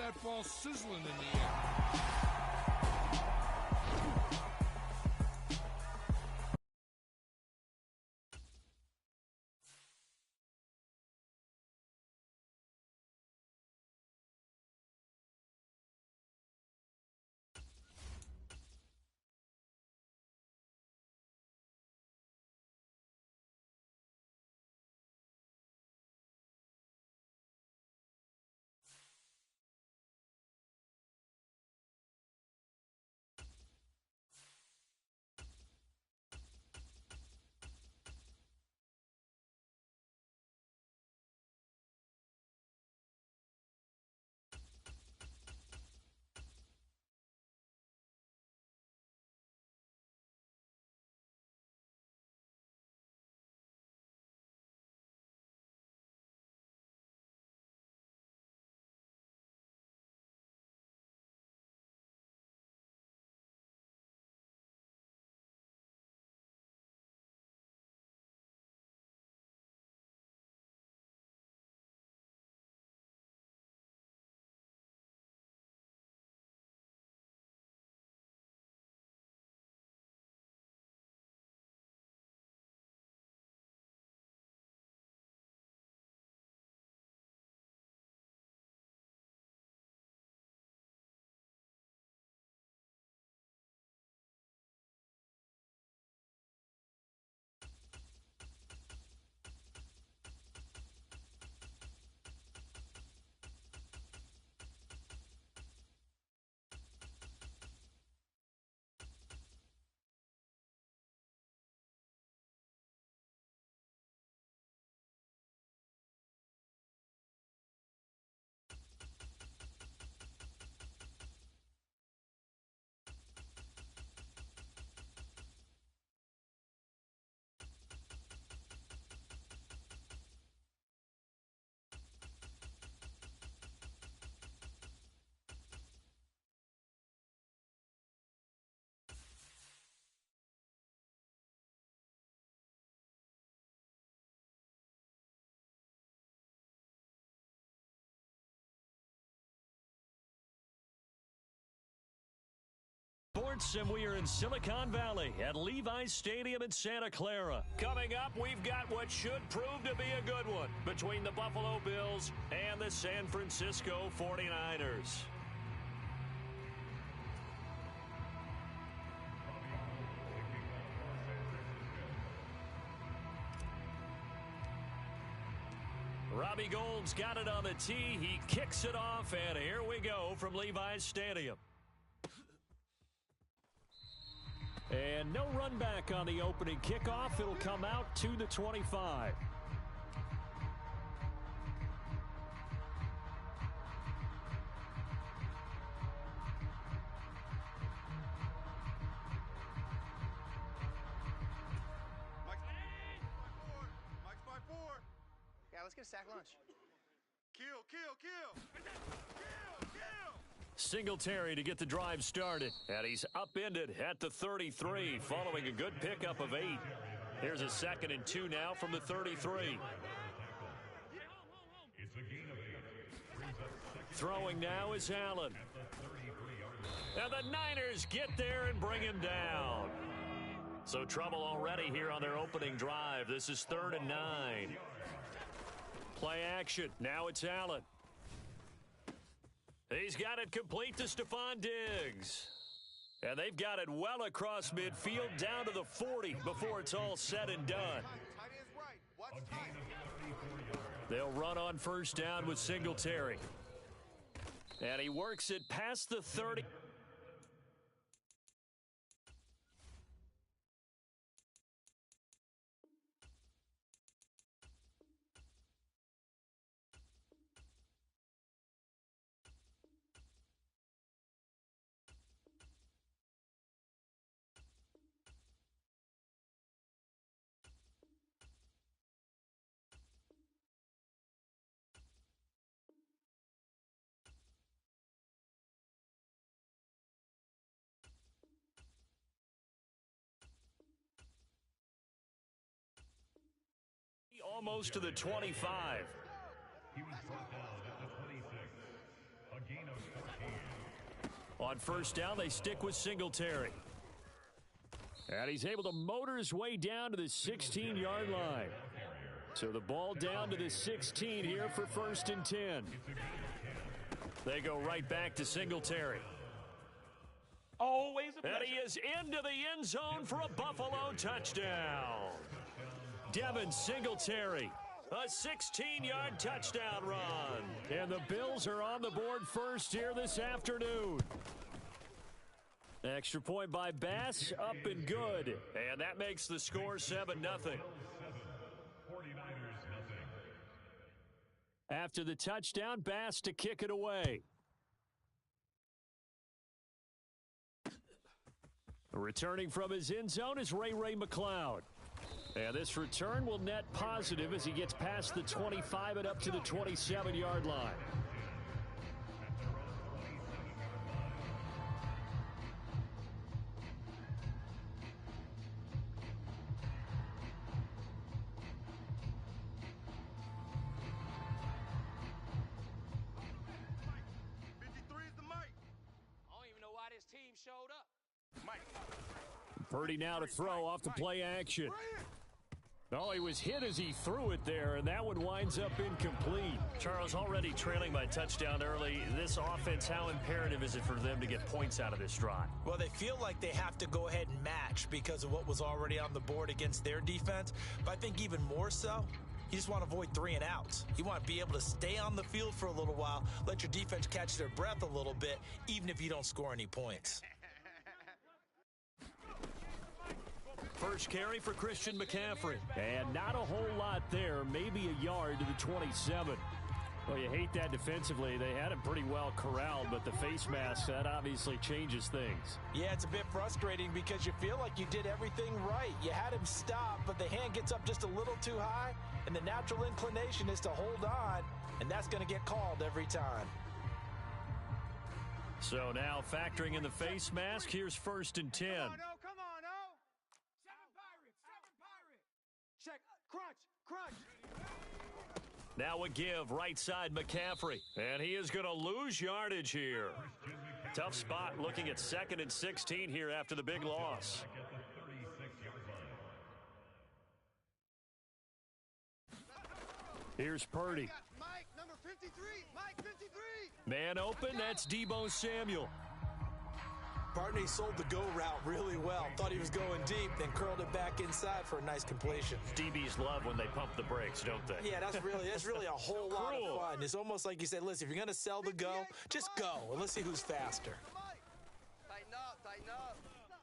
that ball sizzling in the air. Sports, and we are in Silicon Valley at Levi's Stadium in Santa Clara. Coming up, we've got what should prove to be a good one between the Buffalo Bills and the San Francisco 49ers. Robbie Gould's got it on the tee. He kicks it off, and here we go from Levi's Stadium. And no run back on the opening kickoff. It'll come out to the 25. Mike's by four. Yeah, let's get a sack lunch. Kill, kill, kill. Kill, kill. Singletary to get the drive started. And he's upended at the 33 following a good pickup of 8. Here's a 2nd and 2 now from the 33. Throwing now is Allen. And the Niners get there and bring him down. So trouble already here on their opening drive. This is 3rd and 9. Play action. Now it's Allen. He's got it complete to Stephon Diggs. And they've got it well across midfield down to the 40 before it's all said and done. They'll run on first down with Singletary. And he works it past the 30. Almost to the 25. He was brought down at the 26. A gain of On first down, they stick with Singletary. And he's able to motor his way down to the 16-yard line. So the ball down to the 16 here for 1st and 10. They go right back to Singletary. Always a pleasure. And he is into the end zone for a Buffalo touchdown. Devin Singletary, a 16-yard touchdown run. And the Bills are on the board first here this afternoon. Extra point by Bass, up and good. And that makes the score 7-0. After the touchdown, Bass to kick it away. Returning from his end zone is Ray McLeod. And this return will net positive as he gets past the 25 and up to the 27-yard line. Purdy now to throw off the play action. Oh, he was hit as he threw it there, and that one winds up incomplete. Charles, already trailing by touchdown early. This offense, how imperative is it for them to get points out of this drive? Well, they feel like they have to go ahead and match because of what was already on the board against their defense. But I think even more so, you just want to avoid 3 and outs. You want to be able to stay on the field for a little while, let your defense catch their breath a little bit, even if you don't score any points. First carry for Christian McCaffrey. And not a whole lot there, maybe a yard to the 27. Well, you hate that defensively. They had him pretty well corralled, but the face mask, that obviously changes things. Yeah, it's a bit frustrating because you feel like you did everything right. You had him stop, but the hand gets up just a little too high, and the natural inclination is to hold on, and that's going to get called every time. So now factoring in the face mask, here's 1st and 10. Come on, oh. 7 Pirates. Check. Crunch. Now a give right side McCaffrey. And he is going to lose yardage here. Tough spot looking at 2nd and 16 here after the big loss. Here's Purdy. Mike, number 53. Mike, 53. Man open, that's Deebo Samuel. Partney sold the go route really well. Thought he was going deep, then curled it back inside for a nice completion. DBs love when they pump the brakes, don't they? Yeah, that's really a whole lot of fun. It's almost like you said, listen, if you're going to sell the go, just go, and let's see who's faster. Tighten up.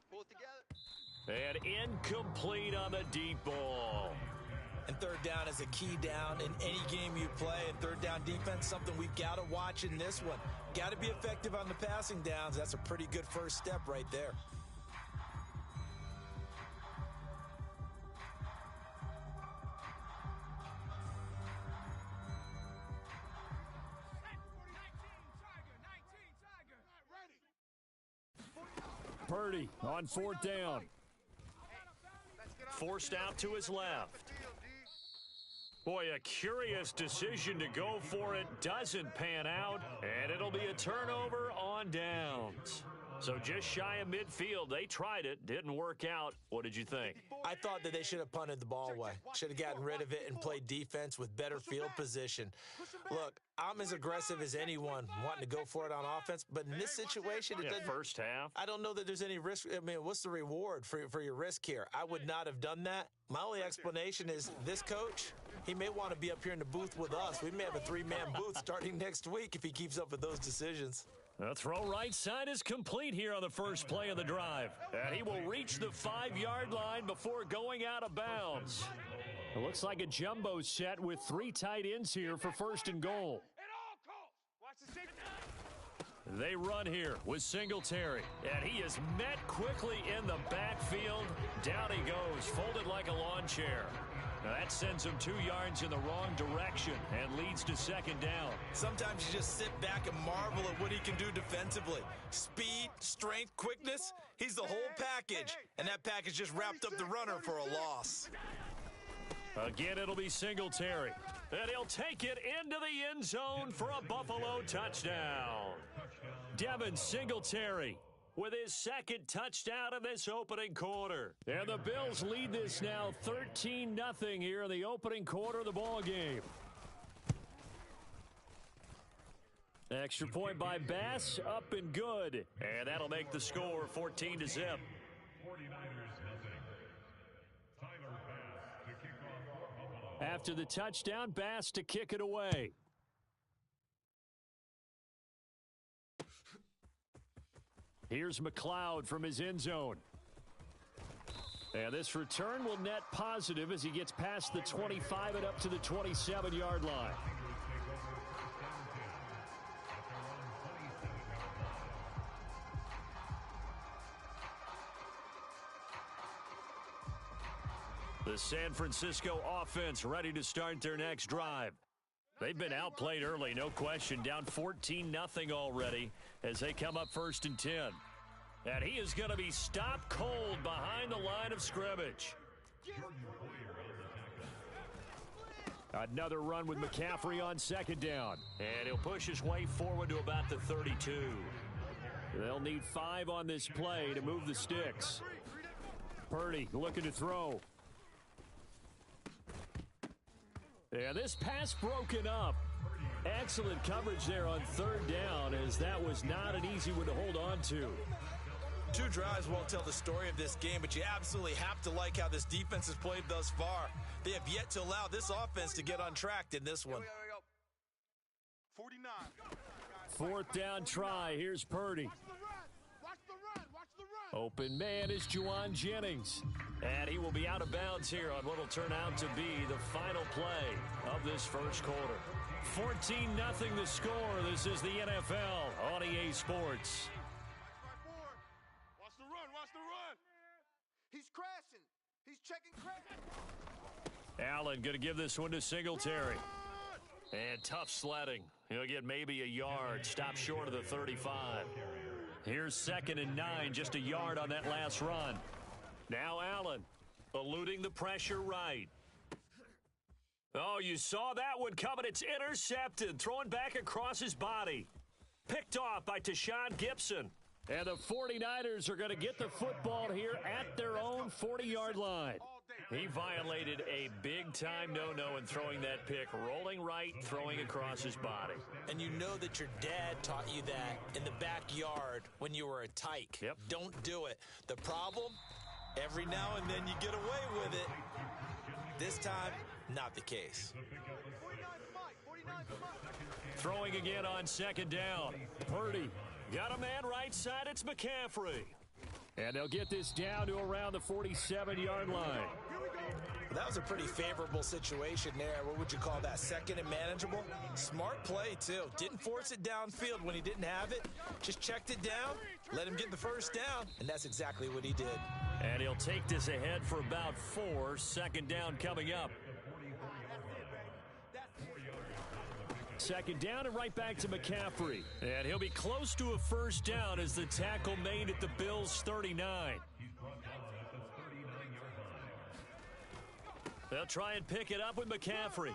Pull it together. And incomplete on the deep ball. And 3rd down is a key down in any game you play. And 3rd down defense, something we've got to watch in this one. Got to be effective on the passing downs. That's a pretty good first step right there. Purdy on 4th down. Forced out to his left. Boy, a curious decision to go for it. Doesn't pan out, and it'll be a turnover on downs. So just shy of midfield. They tried it. Didn't work out. What did you think? I thought that they should have punted the ball away. Should have gotten rid of it and played defense with better field position. Look, I'm as aggressive as anyone wanting to go for it on offense, but in this situation, it doesn't. First half. I don't know that there's any risk. I mean, what's the reward for your risk here? I would not have done that. My only explanation is this coach, he may want to be up here in the booth with us. We may have a 3-man booth starting next week if he keeps up with those decisions. The throw right side is complete here on the first play of the drive. And he will reach the 5-yard line before going out of bounds. It looks like a jumbo set with 3 tight ends here for 1st and goal. They run here with Singletary. And he is met quickly in the backfield. Down he goes, folded like a lawn chair. Now that sends him 2 yards in the wrong direction and leads to 2nd down. Sometimes you just sit back and marvel at what he can do defensively. Speed, strength, quickness, he's the whole package. And that package just wrapped up the runner for a loss. Again, it'll be Singletary. And he'll take it into the end zone for a Buffalo touchdown. Devin Singletary with his second touchdown in this opening quarter. And the Bills lead this now 13-0 here in the opening quarter of the ball game. Extra point by Bass, up and good. And that'll make the score 14-0. After the touchdown, Bass to kick it away. Here's McLeod from his end zone. And this return will net positive as he gets past the 25 and up to the 27-yard line. The San Francisco offense ready to start their next drive. They've been outplayed early, no question. Down 14-0 already as they come up 1st and 10. And he is going to be stopped cold behind the line of scrimmage. Another run with McCaffrey on 2nd down. And he'll push his way forward to about the 32. They'll need 5 on this play to move the sticks. Purdy looking to throw. And this pass broken up. Excellent coverage there on 3rd down, as that was not an easy one to hold on to. 2 drives won't tell the story of this game, but you absolutely have to like how this defense has played thus far. They have yet to allow this offense to get untracked in this one. 49. 4th down try. Here's Purdy. Open man is Juwan Jennings. And he will be out of bounds here on what will turn out to be the final play of this first quarter. 14-0 the score. This is the NFL on EA Sports. Watch the run. Watch the run. He's crashing. He's checking crash. Allen going to give this one to Singletary. And tough sledding. He'll get maybe a yard. Stop short of the 35. Here's 2nd and 9, just a yard on that last run. Now Allen eluding the pressure right. Oh, you saw that one coming. It's intercepted, thrown back across his body. Picked off by Tashawn Gibson. And the 49ers are going to get the football here at their own 40-yard line. He violated a big-time no-no in throwing that pick, rolling right, throwing across his body. And you know that your dad taught you that in the backyard when you were a tyke. Yep. Don't do it. The problem, every now and then you get away with it. This time, not the case. 49 for Mike. Throwing again on 2nd down. Purdy got a man right side. It's McCaffrey. And they'll get this down to around the 47-yard line. That was a pretty favorable situation there. What would you call that? 2nd and manageable? Smart play, too. Didn't force it downfield when he didn't have it. Just checked it down, let him get the 1st down, and that's exactly what he did. And he'll take this ahead for about 4. 2nd down coming up. 2nd down and right back to McCaffrey. And he'll be close to a 1st down as the tackle made at the Bills' 39. They'll try and pick it up with McCaffrey.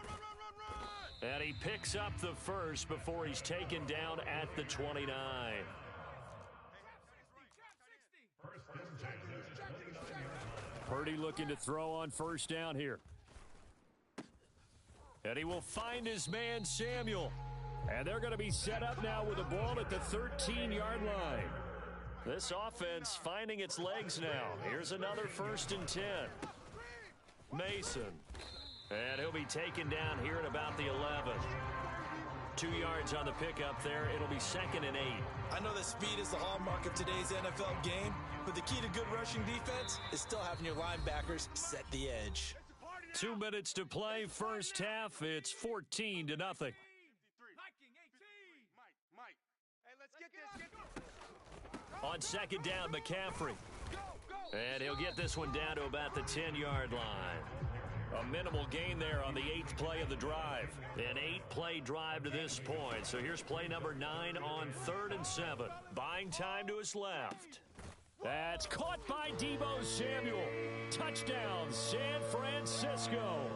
And he picks up the 1st before he's taken down at the 29. Purdy looking to throw on 1st down here. And he will find his man, Samuel. And they're going to be set up now with the ball at the 13-yard line. This offense finding its legs now. Here's another 1st and 10. Mason. And he'll be taken down here at about the 11. 2 yards on the pickup there. It'll be 2nd and 8. I know that speed is the hallmark of today's NFL game, but the key to good rushing defense is still having your linebackers set the edge. 2 minutes to play, first half. It's 14-0. Mike. Hey, let's get this. On 2nd down, McCaffrey. And he'll get this one down to about the 10-yard line. A minimal gain there on the 8th play of the drive. An 8-play drive to this point. So here's play number 9 on 3rd and 7. Buying time to his left. That's caught by Deebo Samuel. Touchdown, San Francisco.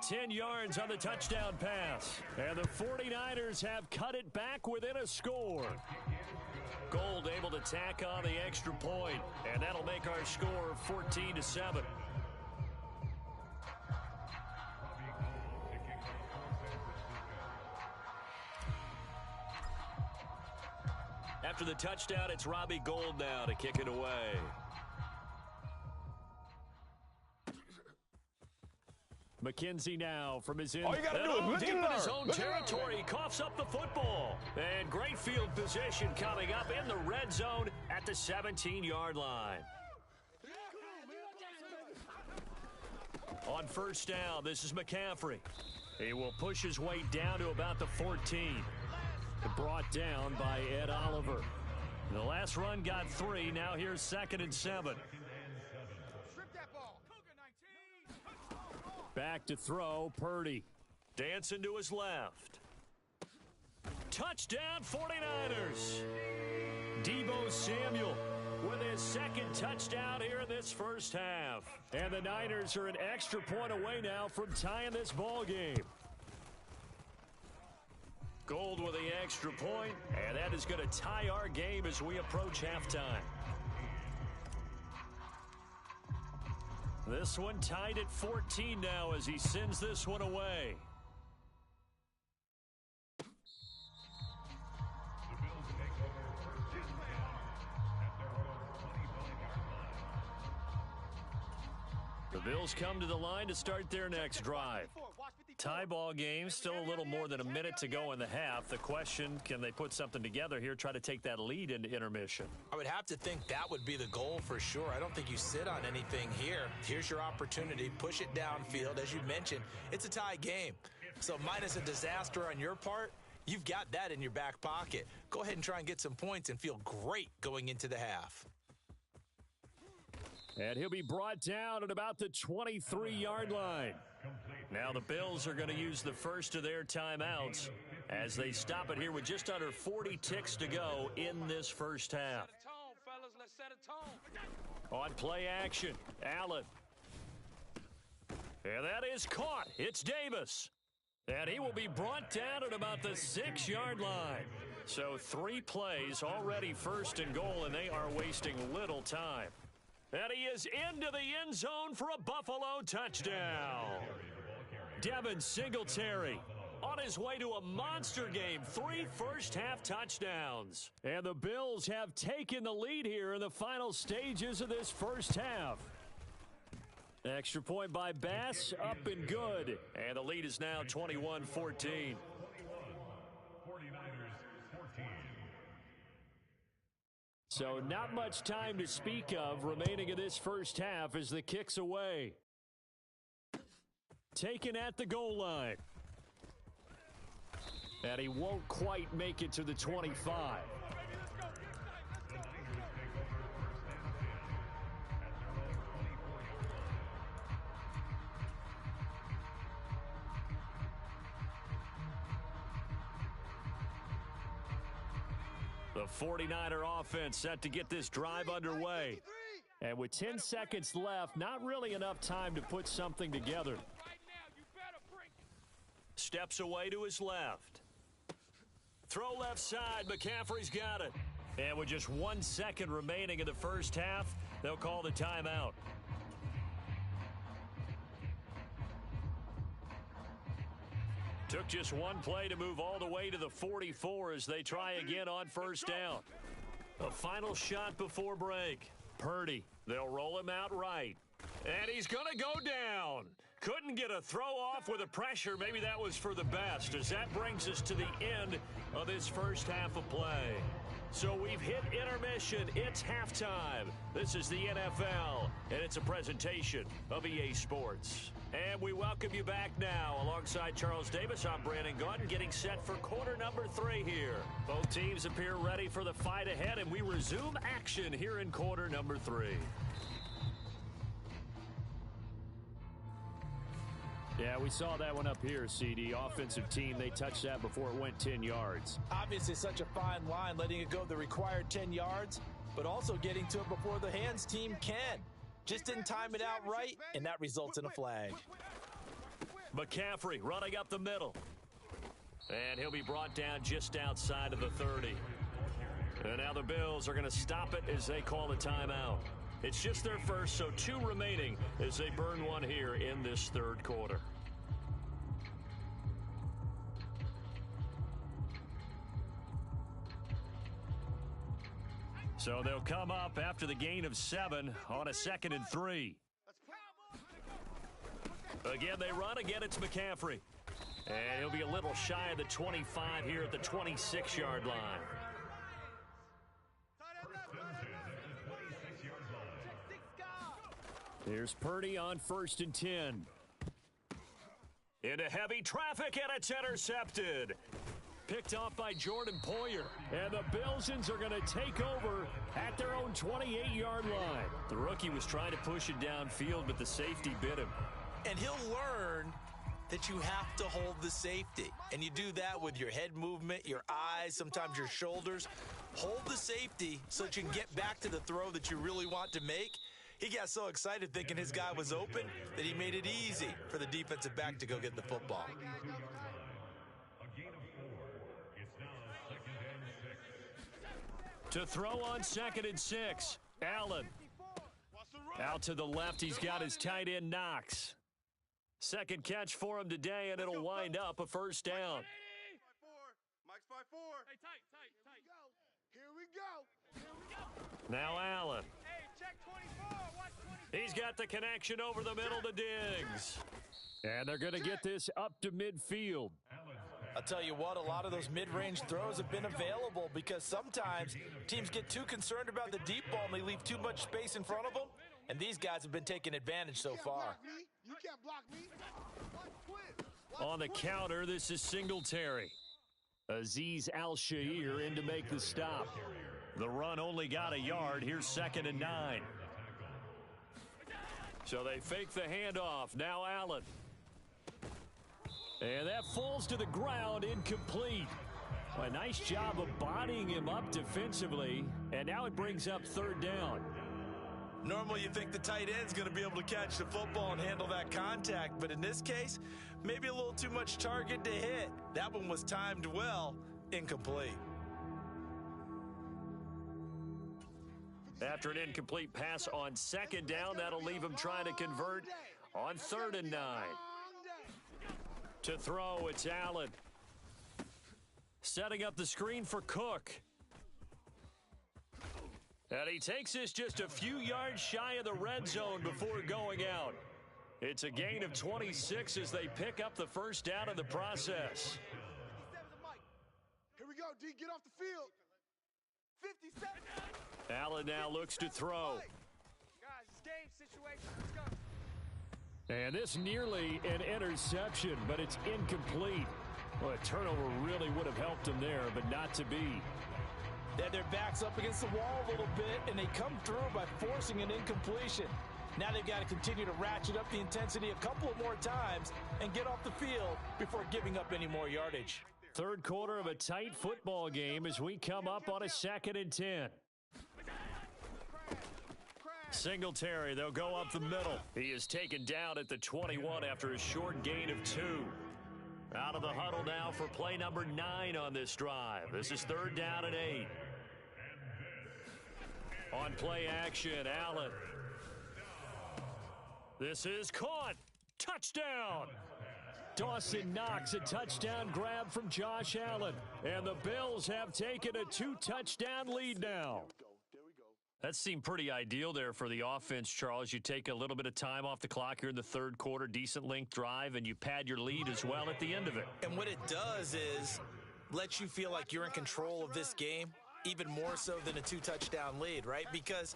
10 yards on the touchdown pass. And the 49ers have cut it back within a score. Gold able to tack on the extra point, and that'll make our score 14-7. After the touchdown, it's Robbie Gould now to kick it away. McKenzie now from his end. All you got to do is look deep in his at own territory. He coughs up the football. And great field position coming up in the red zone at the 17-yard line. On first down, this is McCaffrey. He will push his way down to about the 14. Brought down by Ed Oliver. The last run got 3. Now here's 2nd and 7. Back to throw, Purdy. Dancing to his left. Touchdown, 49ers. Deebo Samuel with his 2nd touchdown here in this first half. And the Niners are an extra point away now from tying this ball game. Gold with the extra point, and that is going to tie our game as we approach halftime. This one tied at 14 now as he sends this one away. The Bills come to the line to start their next drive. Tie ball game, still a little more than a minute to go in the half. The question, can they put something together here, try to take that lead into intermission? I would have to think that would be the goal for sure. I don't think you sit on anything here. Here's your opportunity. Push it downfield. As you mentioned, it's a tie game. So minus a disaster on your part, you've got that in your back pocket. Go ahead and try and get some points and feel great going into the half. And he'll be brought down at about the 23-yard line. Now the Bills are going to use the first of their timeouts as they stop it here with just under 40 ticks to go in this first half. On play action, Allen. And that is caught. It's Davis. And he will be brought down at about the 6-yard line. So 3 plays already 1st and goal, and they are wasting little time. And he is into the end zone for a Buffalo touchdown. Devin Singletary on his way to a monster game. 3 first-half touchdowns. And the Bills have taken the lead here in the final stages of this first half. Extra point by Bass, up and good. And the lead is now 21-14. So not much time to speak of remaining in this first half as the kick's away. Taken at the goal line. And he won't quite make it to the 25. The 49er offense set to get this drive underway. And with 10 seconds left, not really enough time to put something together. Steps away to his left. Throw left side. McCaffrey's got it. And with just 1 second remaining in the first half, they'll call the timeout. Took just 1 play to move all the way to the 44 as they try again on first down. A final shot before break. Purdy. They'll roll him out right. And he's going to go down. Couldn't get a throw off with the pressure. Maybe that was for the best, as that brings us to the end of this first half of play. So we've hit intermission. It's halftime. This is the NFL, and it's a presentation of EA Sports. And we welcome you back now. Alongside Charles Davis, I'm Brandon Gaudin, getting set for quarter number 3 here. Both teams appear ready for the fight ahead, and we resume action here in quarter number 3. Yeah, we saw that one up here, CD. Offensive team, they touched that before it went 10 yards. Obviously such a fine line, letting it go the required 10 yards, but also getting to it before the hands team can. Just didn't time it out right, and that results in a flag. McCaffrey running up the middle. And he'll be brought down just outside of the 30. And now the Bills are going to stop it as they call a timeout. It's just their first, so 2 remaining as they burn one here in this third quarter. So they'll come up after the gain of 7 on a 2nd and 3. Again, they run. Again, it's McCaffrey. And he'll be a little shy of the 25 here at the 26-yard line. Here's Purdy on 1st and 10. Into heavy traffic, and it's intercepted. Picked off by Jordan Poyer. And the Bilsons are going to take over at their own 28-yard line. The rookie was trying to push it downfield, but the safety bit him. And he'll learn that you have to hold the safety. And you do that with your head movement, your eyes, sometimes your shoulders. Hold the safety so that you can get back to the throw that you really want to make. He got so excited thinking his guy was open that he made it easy for the defensive back to go get the football. To throw on 2nd and 6, Allen. Out to the left, he's got his tight end Knox. Second catch for him today, and it'll wind up a first down. Mike's 5-4. Hey, tight. Here we go. Now Allen. Hey, check 24. Watch 24. He's got the connection over the middle to Diggs. And they're going to get this up to midfield. I'll tell you what, a lot of those mid-range throws have been available because sometimes teams get too concerned about the deep ball and they leave too much space in front of them. And these guys have been taking advantage so far. You can't block me. On the counter, this is Singletary. Azeez Al-Shaair in to make the stop. The run only got a yard. Here's 2nd and 9. So they fake the handoff. Now Allen. And that falls to the ground, incomplete. A nice job of bodying him up defensively. And now it brings up 3rd down. Normally you think the tight end's going to be able to catch the football and handle that contact, but in this case, maybe a little too much target to hit. That one was timed well, incomplete. After an incomplete pass on 2nd down, that'll leave him trying to convert on 3rd and 9. To throw, it's Allen. Setting up the screen for Cook. And he takes this just a few yards shy of the red zone before going out. It's a gain of 26 as they pick up the first down in the process. Here we go, D. Get off the field. 57. Allen now looks to throw. Guys, it's game situation. Let's go. And this nearly an interception, but it's incomplete. Well, a turnover really would have helped him there, but not to be. They had their backs up against the wall a little bit, and they come through by forcing an incompletion. Now they've got to continue to ratchet up the intensity a couple of more times and get off the field before giving up any more yardage. Third quarter of a tight football game as we come up on a 2nd and 10. Singletary, they'll go up the middle. He is taken down at the 21 after a short gain of 2. Out of the huddle now for play number 9 on this drive. This is 3rd down and 8. On play action, Allen. This is caught. Touchdown. Dawson Knox, a touchdown grab from Josh Allen. And the Bills have taken a 2-touchdown lead now. That seemed pretty ideal there for the offense, Charles. You take a little bit of time off the clock here in the third quarter, decent length drive, and you pad your lead as well at the end of it. And what it does is let you feel like you're in control of this game, even more so than a 2-touchdown lead, right? Because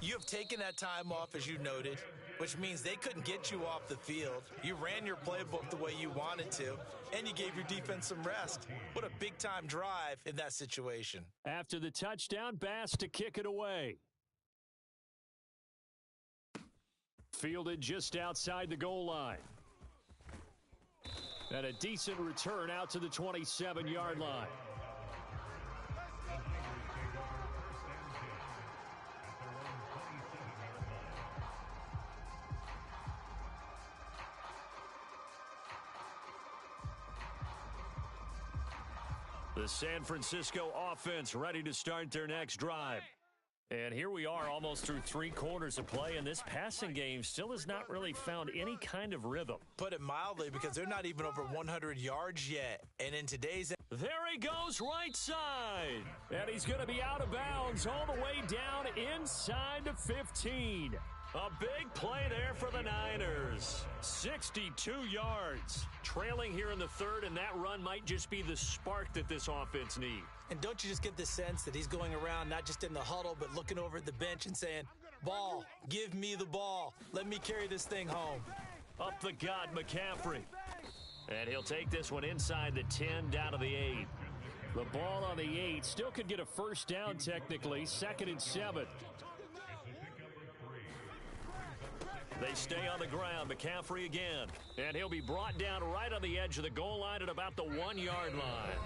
you have taken that time off, as you noted, which means they couldn't get you off the field. You ran your playbook the way you wanted to, and you gave your defense some rest. What a big-time drive in that situation. After the touchdown, Bass to kick it away. Fielded just outside the goal line. And a decent return out to the 27-yard line. The San Francisco offense ready to start their next drive. And here we are almost through 3 quarters of play, and this passing game still has not really found any kind of rhythm. Put it mildly, because they're not even over 100 yards yet. And in today's... There he goes right side. And he's going to be out of bounds all the way down inside the 15. A big play there for the Niners. 62 yards. Trailing here in the third, and that run might just be the spark that this offense needs. And don't you just get the sense that he's going around not just in the huddle, but looking over at the bench and saying, ball, give me the ball. Let me carry this thing home. Up the gut, McCaffrey. And he'll take this one inside the 10, down to the 8. The ball on the 8 still could get a first down technically. 2nd and 7. They stay on the ground. McCaffrey again. And he'll be brought down right on the edge of the goal line at about the 1-yard line.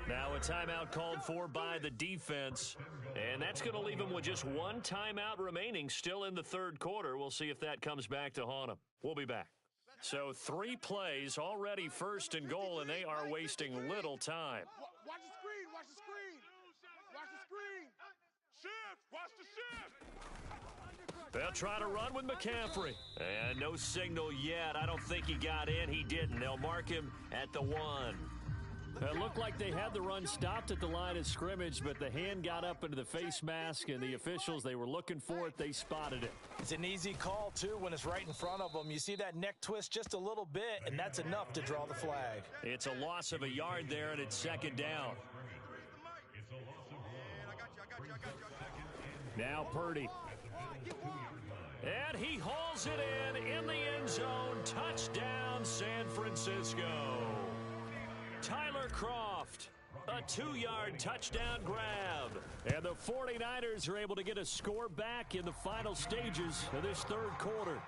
Now a timeout called for by the defense. And that's going to leave him with just 1 timeout remaining still in the third quarter. We'll see if that comes back to haunt him. We'll be back. So 3 plays already 1st and goal, and they are wasting little time. Watch the screen. Watch the screen. Watch the screen. Shift. Watch the shift. They'll try to run with McCaffrey. And no signal yet. I don't think he got in. He didn't. They'll mark him at the 1. It looked like they had the run stopped at the line of scrimmage, but the hand got up into the face mask, and the officials, they were looking for it. They spotted it. It's an easy call, too, when it's right in front of them. You see that neck twist just a little bit, and that's enough to draw the flag. It's a loss of a yard there, and it's 2nd down. Now Purdy. And he hauls it in the end zone. Touchdown, San Francisco. Tyler Kroft, a 2-yard touchdown grab. And the 49ers are able to get a score back in the final stages of this third quarter.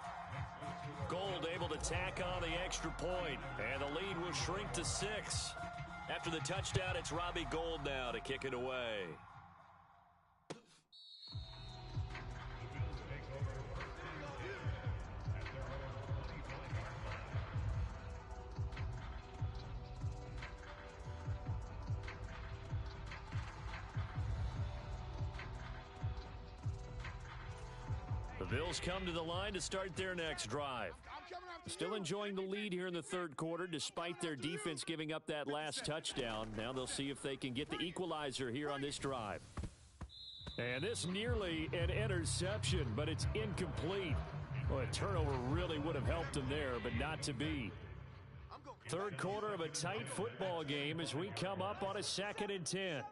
Gold able to tack on the extra point, and the lead will shrink to 6. After the touchdown, it's Robbie Gould now to kick it away. The Bills come to the line to start their next drive. Still enjoying the lead here in the third quarter despite their defense giving up that last touchdown. Now they'll see if they can get the equalizer here on this drive. And this nearly an interception, but it's incomplete. Well, a turnover really would have helped them there, but not to be. Third quarter of a tight football game as we come up on a 2nd and 10. Hey,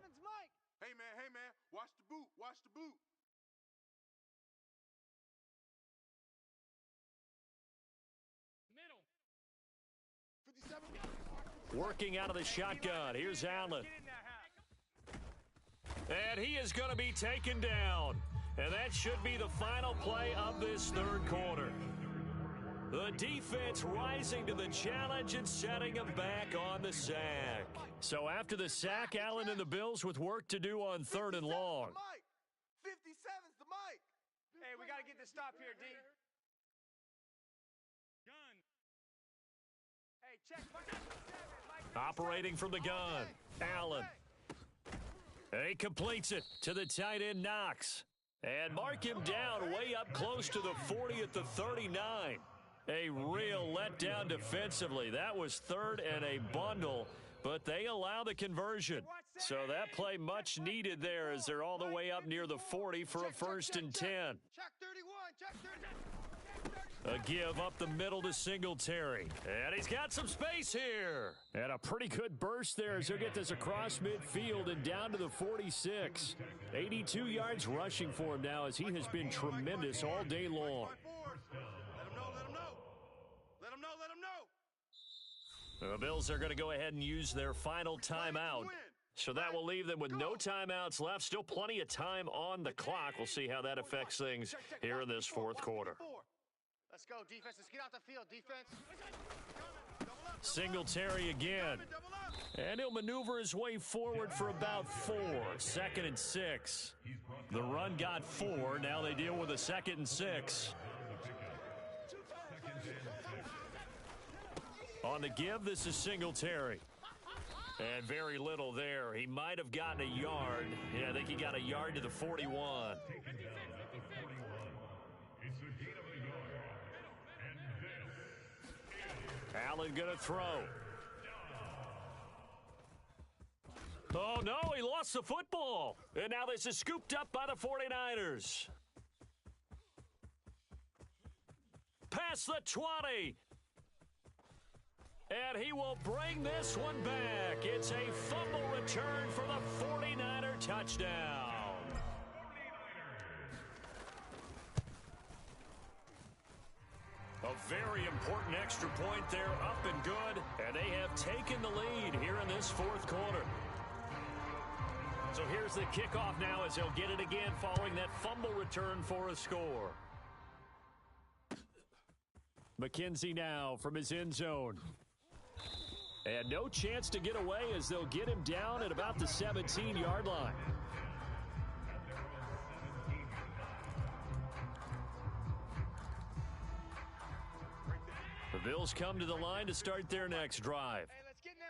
man, watch the boot. Watch the boot. Working out of the shotgun. Here's Allen. And he is going to be taken down. And that should be the final play of this third quarter. The defense rising to the challenge and setting him back on the sack. So after the sack, Allen and the Bills with work to do on 3rd and long. 57's the mic. Hey, we got to get this stop here, D. Hey, check. Operating from the gun, Allen. He completes it to the tight end, Knox. And mark him down way up close to the 40 at the 39. A real letdown defensively. That was 3rd and a bundle, but they allow the conversion. So that play much needed there as they're all the way up near the 40 for a 1st and 10. Check 31. Check 31. A give up the middle to Singletary. And he's got some space here. And a pretty good burst there as he'll get this across midfield and down to the 46. 82 yards rushing for him now as he has been tremendous all day long. Let him know. The Bills are going to go ahead and use their final timeout. So that will leave them with no timeouts left. Still plenty of time on the clock. We'll see how that affects things here in this fourth quarter. Let's go, defense. Let's get out the field, defense. Singletary again. And he'll maneuver his way forward for about 4. 2nd and 6. The run got 4. Now they deal with a 2nd and 6. On the give, this is Singletary. And very little there. He might have gotten a yard. Yeah, I think he got a yard to the 41. Allen going to throw. Oh, no, he lost the football. And now this is scooped up by the 49ers. Past the 20. And he will bring this one back. It's a fumble return for the 49er touchdown. A very important extra point there, up and good. And they have taken the lead here in this fourth quarter. So here's the kickoff now as they'll get it again following that fumble return for a score. McKenzie now from his end zone. And no chance to get away as they'll get him down at about the 17-yard line. The Bills come to the line to start their next drive.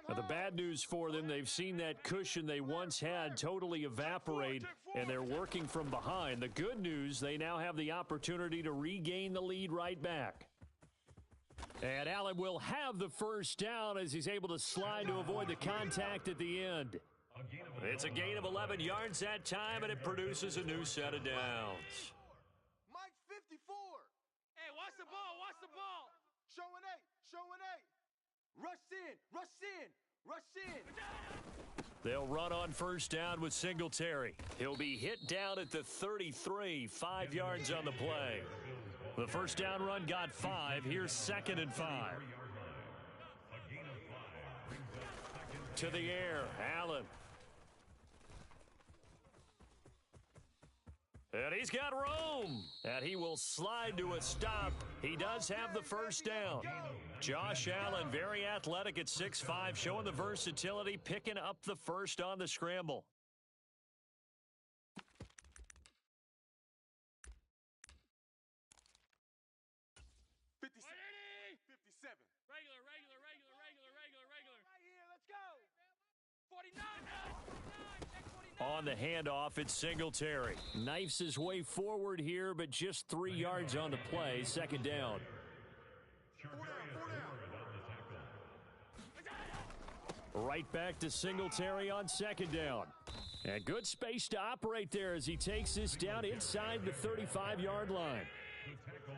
Now, the bad news for them, they've seen that cushion they once had totally evaporate, and they're working from behind. The good news, they now have the opportunity to regain the lead right back. And Allen will have the first down as he's able to slide to avoid the contact at the end. It's a gain of 11 yards that time, and it produces a new set of downs. Mike 54. Hey, watch the ball, watch the ball. Showing 8, showing 8. Rush in. They'll run on first down with Singletary. He'll be hit down at the 33, 5 yards on the play. The first down run got 5. Here's 2nd and 5. To the air, Allen. And he's got room. And he will slide to a stop. He does have the first down. Josh Allen, very athletic at 6'5", showing the versatility, picking up the first on the scramble. On the handoff, it's Singletary. Knifes his way forward here, but just 3 yards on the play. 2nd down. Right back to Singletary on 2nd down. And good space to operate there as he takes this down inside the 35-yard line.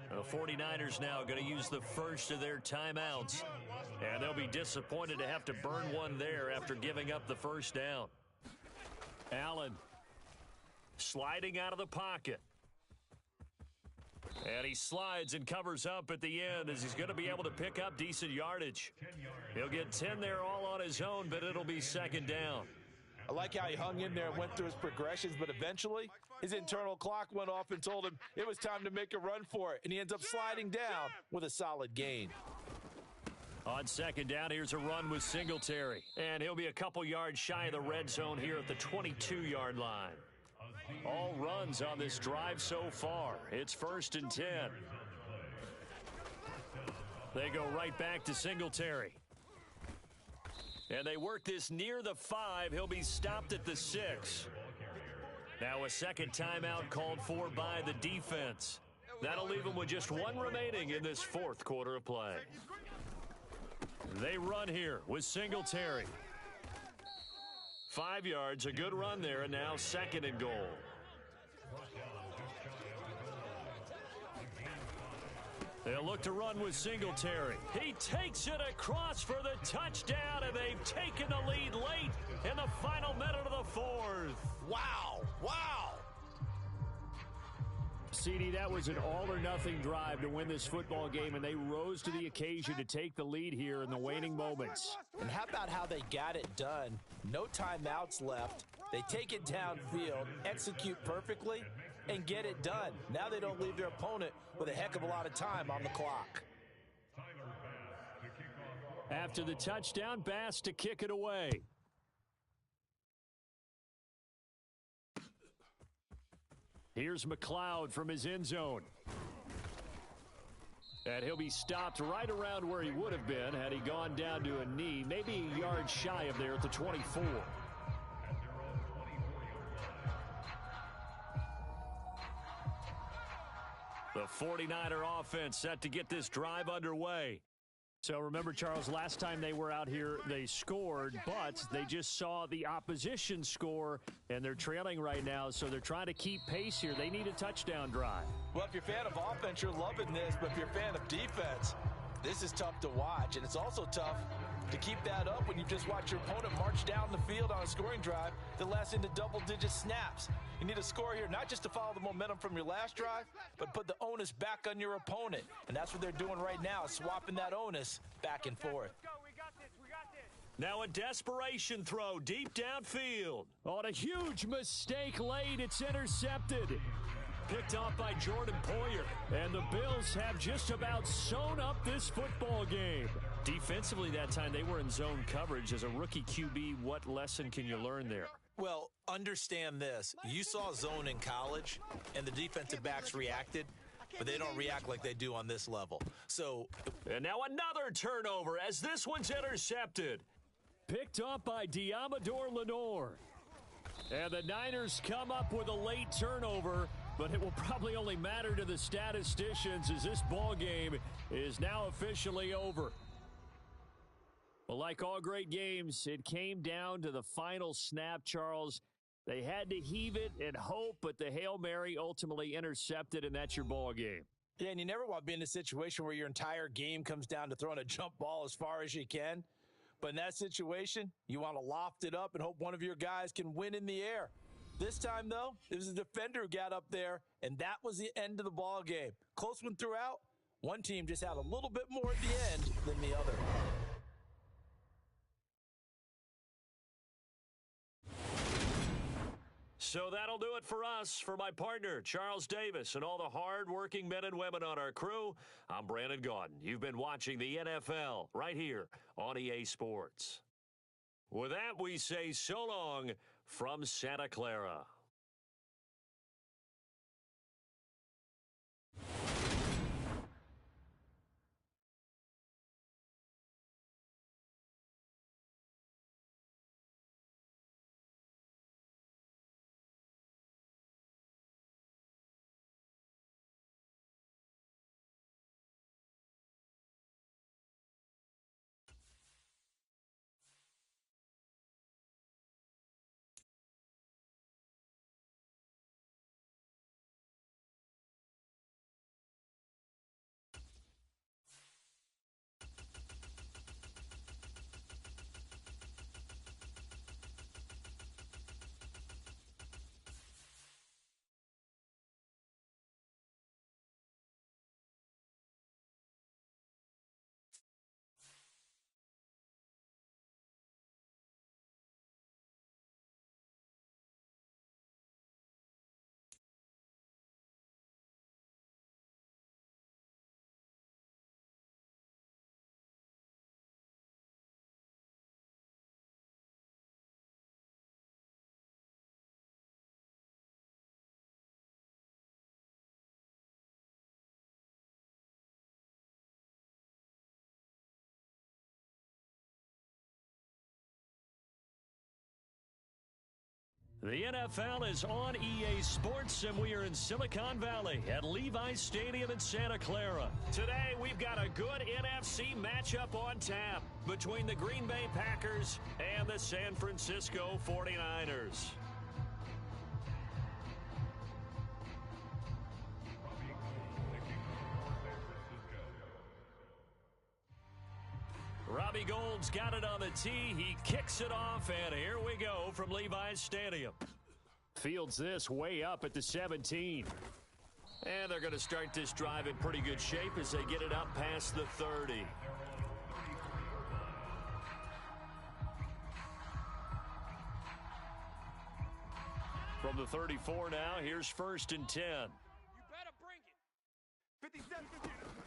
The 49ers now going to use the first of their timeouts. And they'll be disappointed to have to burn one there after giving up the first down. Allen sliding out of the pocket. And he slides and covers up at the end as he's going to be able to pick up decent yardage. He'll get 10 there all on his own, but it'll be 2nd down. I like how he hung in there and went through his progressions, but eventually his internal clock went off and told him it was time to make a run for it, and he ends up sliding down with a solid gain. On 2nd down, here's a run with Singletary. And he'll be a couple yards shy of the red zone here at the 22-yard line. All runs on this drive so far. It's 1st and 10. They go right back to Singletary. And they work this near the 5. He'll be stopped at the 6. Now a second timeout called for by the defense. That'll leave them with just 1 remaining in this 4th quarter of play. They run here with Singletary. 5 yards, a good run there, and now 2nd and goal. They'll look to run with Singletary. He takes it across for the touchdown, and they've taken the lead late in the final minute of the 4th. Wow. CD, that was an all-or-nothing drive to win this football game, and they rose to the occasion to take the lead here in the waning moments. And how about how they got it done? No timeouts left. They take it downfield, execute perfectly, and get it done. Now they don't leave their opponent with a heck of a lot of time on the clock. After the touchdown, Bass to kick it away. Here's McLeod from his end zone. And he'll be stopped right around where he would have been had he gone down to a knee, maybe a yard shy of there at the 24. The 49er offense set to get this drive underway. So remember, Charles, last time they were out here, they scored, but they just saw the opposition score, and they're trailing right now, so they're trying to keep pace here. They need a touchdown drive. Well, if you're a fan of offense, you're loving this, but if you're a fan of defense, this is tough to watch, and it's also tough to keep that up when you just watch your opponent march down the field on a scoring drive that lasts into double-digit snaps. You need a score here, not just to follow the momentum from your last drive, but put the onus back on your opponent. And that's what they're doing right now, swapping that onus back and forth. Now a desperation throw deep downfield. On a huge mistake late, it's intercepted. Picked off by Jordan Poyer. And the Bills have just about sewn up this football game. Defensively that time, they were in zone coverage. As a rookie QB, what lesson can you learn there? Well, understand this. You saw zone in college, and the defensive backs reacted, but they don't react like they do on this level. And now another turnover as this one's intercepted. Picked up by Diamador Lenore. And the Niners come up with a late turnover, but it will probably only matter to the statisticians as this ball game is now officially over. Well, like all great games, it came down to the final snap, Charles. They had to heave it and hope, but the Hail Mary ultimately intercepted, and that's your ball game. Yeah, and you never want to be in a situation where your entire game comes down to throwing a jump ball as far as you can. But in that situation, you want to loft it up and hope one of your guys can win in the air. This time, though, it was a defender who got up there, and that was the end of the ball game. Close one throughout. One team just had a little bit more at the end than the other. So that'll do it for us. For my partner, Charles Davis, and all the hard-working men and women on our crew, I'm Brandon Gaudin. You've been watching the NFL right here on EA Sports. With that, we say so long from Santa Clara. The NFL is on EA Sports, and we are in Silicon Valley at Levi's Stadium in Santa Clara. Today, we've got a good NFC matchup on tap between the Green Bay Packers and the San Francisco 49ers. Robbie Gould's got it on the tee. He kicks it off, and here we go from Levi's Stadium. Fields this way up at the 17. And they're going to start this drive in pretty good shape as they get it up past the 30. From the 34 now, here's 1st and 10. You better bring it. 57.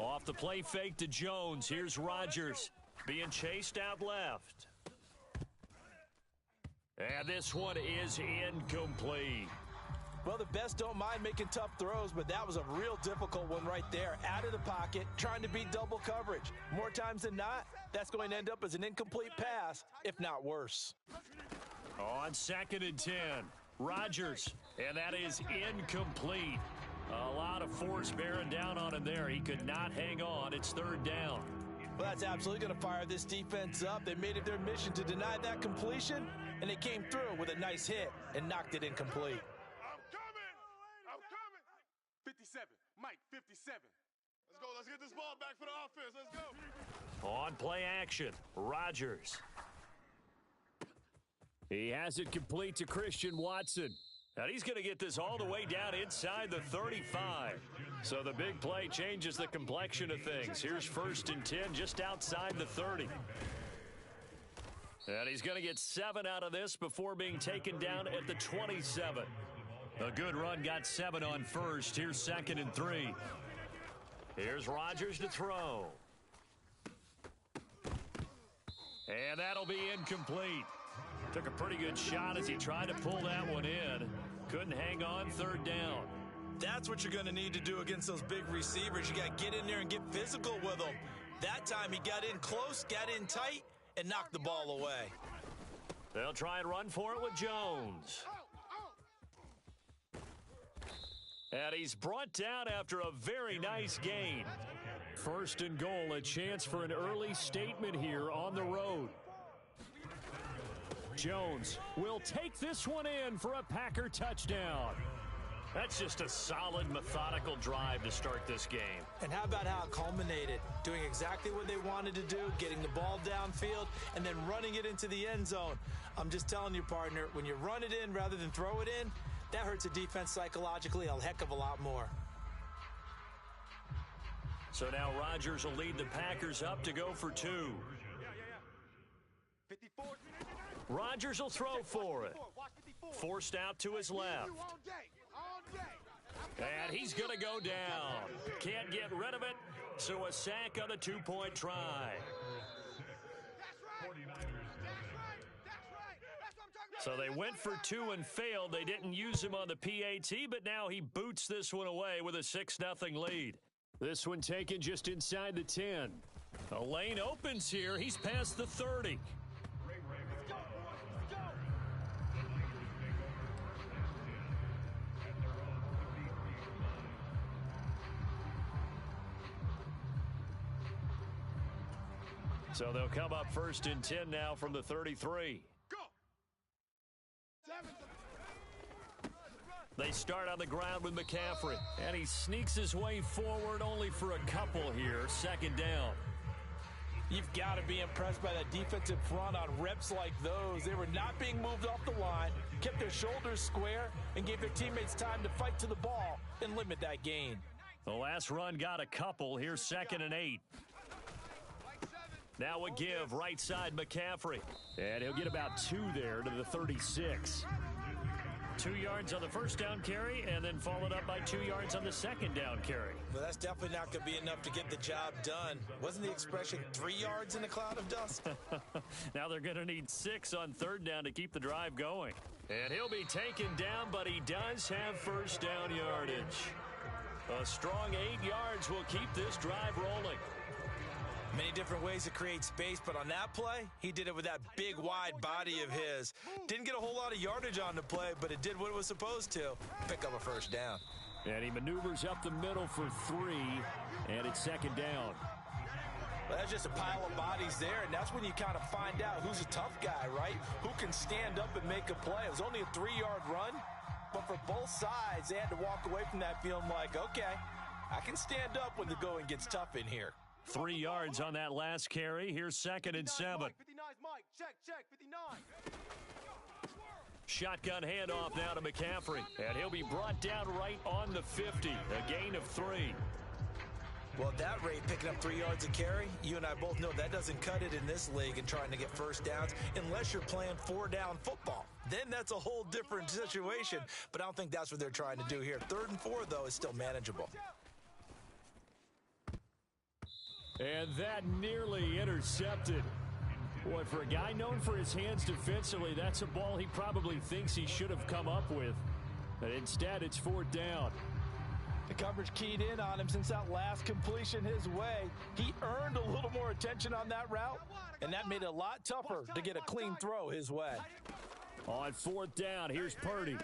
Off the play fake to Jones. Here's Rodgers being chased out left. And this one is incomplete. Well, the best don't mind making tough throws, but that was a real difficult one right there. Out of the pocket, trying to beat double coverage. More times than not, that's going to end up as an incomplete pass, if not worse. On 2nd and 10, Rodgers, and that is incomplete. A lot of force bearing down on him there. He could not hang on. It's 3rd down. Well, that's absolutely going to fire this defense up. They made it their mission to deny that completion, and they came through with a nice hit and knocked it incomplete. I'm coming. 57. Mike, 57. Let's go. Let's get this ball back for the offense. Let's go. On play action, Rodgers. He has it complete to Christian Watson. And he's going to get this all the way down inside the 35. So the big play changes the complexion of things. Here's 1st and 10 just outside the 30. And he's going to get 7 out of this before being taken down at the 27. A good run got 7 on 1st. Here's 2nd and 3. Here's Rodgers to throw. And that'll be incomplete. Took a pretty good shot as he tried to pull that one in. Couldn't hang on. 3rd down. That's what you're going to need to do against those big receivers. You got to get in there and get physical with them. That time he got in close, got in tight, and knocked the ball away. They'll try and run for it with Jones. And he's brought down after a very nice gain. 1st and goal, a chance for an early statement here on the road. Jones will take this one in for a Packer touchdown. That's just a solid, methodical drive to start this game. And how about how it culminated? Doing exactly what they wanted to do, getting the ball downfield, and then running it into the end zone. I'm just telling you, partner, when you run it in rather than throw it in, that hurts a defense psychologically a heck of a lot more. So now Rodgers will lead the Packers up to go for 2. 54. Rodgers will throw for it. Forced out to his left. And he's going to go down. Can't get rid of it, so a sack on the 2-point try. So they went for 2 and failed. They didn't use him on the PAT, but now he boots this one away with a 6-0 lead. This one taken just inside the 10. A lane opens here. He's past the 30. So they'll come up 1st and 10 now from the 33. They start on the ground with McCaffrey, and he sneaks his way forward only for a couple here. 2nd down. You've got to be impressed by that defensive front on reps like those. They were not being moved off the line, kept their shoulders square, and gave their teammates time to fight to the ball and limit that gain. The last run got a couple. Here's 2nd and 8. Now a give right side McCaffrey. And he'll get about 2 there to the 36. 2 yards on the 1st down carry, and then followed up by 2 yards on the 2nd down carry. Well, that's definitely not going to be enough to get the job done. Wasn't the expression 3 yards in a cloud of dust? Now they're going to need 6 on 3rd down to keep the drive going. And he'll be taken down, but he does have 1st down yardage. A strong 8 yards will keep this drive rolling. Many different ways to create space, but on that play, he did it with that big, wide body of his. Didn't get a whole lot of yardage on the play, but it did what it was supposed to, pick up a 1st down. And he maneuvers up the middle for 3, and it's 2nd down. Well, that's just a pile of bodies there, and that's when you kind of find out who's a tough guy, right? Who can stand up and make a play. It was only a 3-yard run, but for both sides, they had to walk away from that feeling like, okay, I can stand up when the going gets tough in here. 3 yards on that last carry. Here's 2nd and 7. 59 Mike. Check, 59. Shotgun handoff now to McCaffrey. And he'll be brought down right on the 50. A gain of 3. Well, at that rate, picking up 3 yards a carry, you and I both know that doesn't cut it in this league and trying to get 1st downs unless you're playing 4-down football. Then that's a whole different situation. But I don't think that's what they're trying to do here. 3rd and 4, though, is still manageable. And that nearly intercepted. Boy, for a guy known for his hands defensively, that's a ball he probably thinks he should have come up with. But instead, it's 4th down. The coverage keyed in on him since that last completion his way. He earned a little more attention on that route, and that made it a lot tougher to get a clean throw his way. On 4th down, here's Purdy.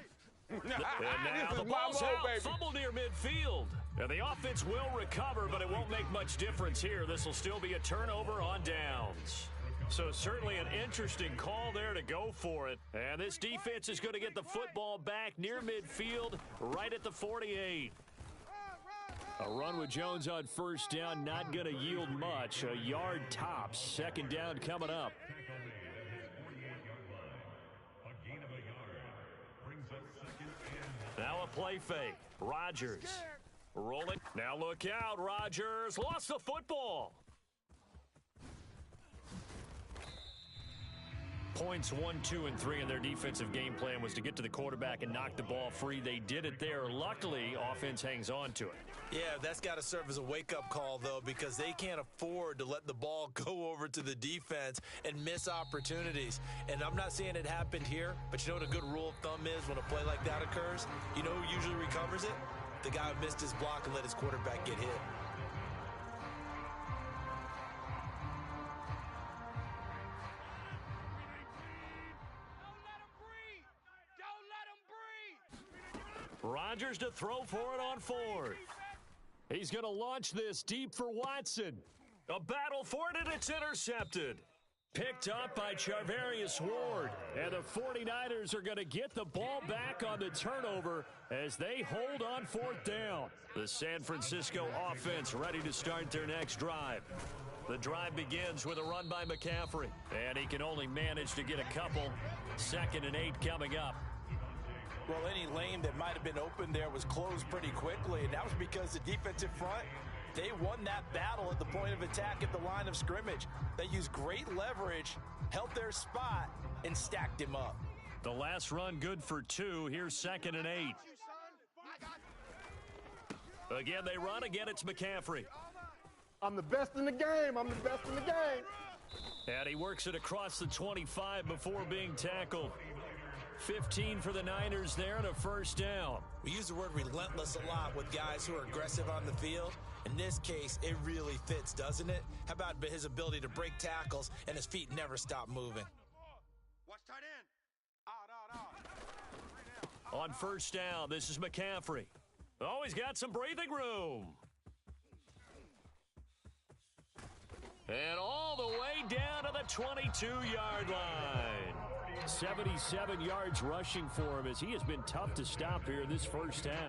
And now the ball's out, fumble near midfield. And the offense will recover, but it won't make much difference here. This will still be a turnover on downs. So certainly an interesting call there to go for it. And this defense is going to get the football back near midfield, right at the 48. A run with Jones on 1st down, not going to yield much. A yard tops. 2nd down coming up. Now a play fake. Rodgers rolling. Now look out. Rodgers lost the football. Points 1, 2, and 3 in their defensive game plan was to get to the quarterback and knock the ball free. They did it there. Luckily, offense hangs on to it. Yeah, that's got to serve as a wake-up call, though, because they can't afford to let the ball go over to the defense and miss opportunities. And I'm not saying it happened here, but you know what a good rule of thumb is when a play like that occurs? You know who usually recovers it? The guy who missed his block and let his quarterback get hit. Rodgers to throw for it on 4th. He's going to launch this deep for Watson. A battle for it, and it's intercepted. Picked up by Charvarius Ward. And the 49ers are going to get the ball back on the turnover as they hold on 4th down. The San Francisco offense ready to start their next drive. The drive begins with a run by McCaffrey. And he can only manage to get a couple. 2nd and 8 coming up. Well, any lane that might have been open there was closed pretty quickly, and that was because the defensive front, they won that battle at the point of attack at the line of scrimmage. They used great leverage, held their spot, and stacked him up. The last run good for 2. Here's 2nd and 8. Again, they run. Again, it's McCaffrey. I'm the best in the game. I'm the best in the game. And he works it across the 25 before being tackled. 15 for the Niners there and a 1st down. We use the word relentless a lot with guys who are aggressive on the field. In this case, it really fits, doesn't it? How about his ability to break tackles and his feet never stop moving? Watch tight end. Out. On 1st down, this is McCaffrey. Oh, he's got some breathing room. And all the way down to the 22-yard line. 77 yards rushing for him as he has been tough to stop here in this 1st half.